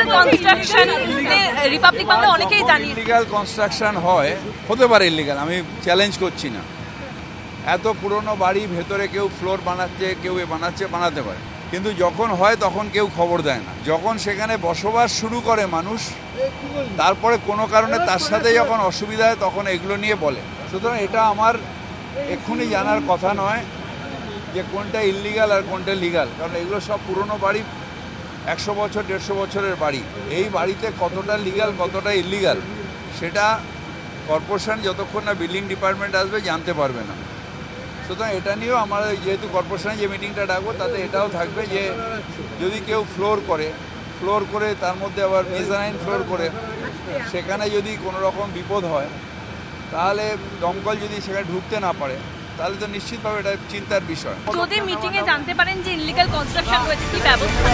Illegal construction Republic Bangla অনেকেই জানি illegal construction হতে পারে ইলিগাল, আমি চ্যালেঞ্জ করছি না। এত পুরনো বাড়ি ভেতরে কেউ ফ্লোর বানাচ্ছে, কেউ বানাতে পারে, কিন্তু যখন হয় তখন কেউ খবর দেয় না। যখন সেখানে বসবাস শুরু করে মানুষ, তারপরে কোনো কারণে তার সাথে যখন অসুবিধা হয় তখন এগুলো নিয়ে বলে। সুতরাং এটা আমার এক্ষুনি জানার কথা নয় যে কোনটা ইললিগাল আর কোনটা লিগাল, কারণ এগুলো সব পুরনো বাড়ি, 100 বছর 150 বছরের বাড়ি। এই বাড়িতে কতটা লিগাল কতটা ইললিগাল সেটা কর্পোরেশন যতক্ষণ না বিল্ডিং ডিপার্টমেন্ট আসবে জানতে পারবে না। সুতরাং এটা নিয়েও আমরা যেহেতু কর্পোরেশনে যে মিটিংটা ডাকবো তাতে এটাও থাকবে যে যদি কেউ ফ্লোর করে তার মধ্যে আবার মেজানাইন ফ্লোর করে সেখানে যদি কোনো রকম বিপদ হয়, তাহলে দমকল যদি সেখানে ঢুকতে না পারে, তাহলে তো নিশ্চিতভাবে এটা চিন্তার বিষয়। যদি মিটিংয়ে জানতে পারেন যে ইলিগাল কনস্ট্রাকশন হয়েছে কি ব্যবস্থা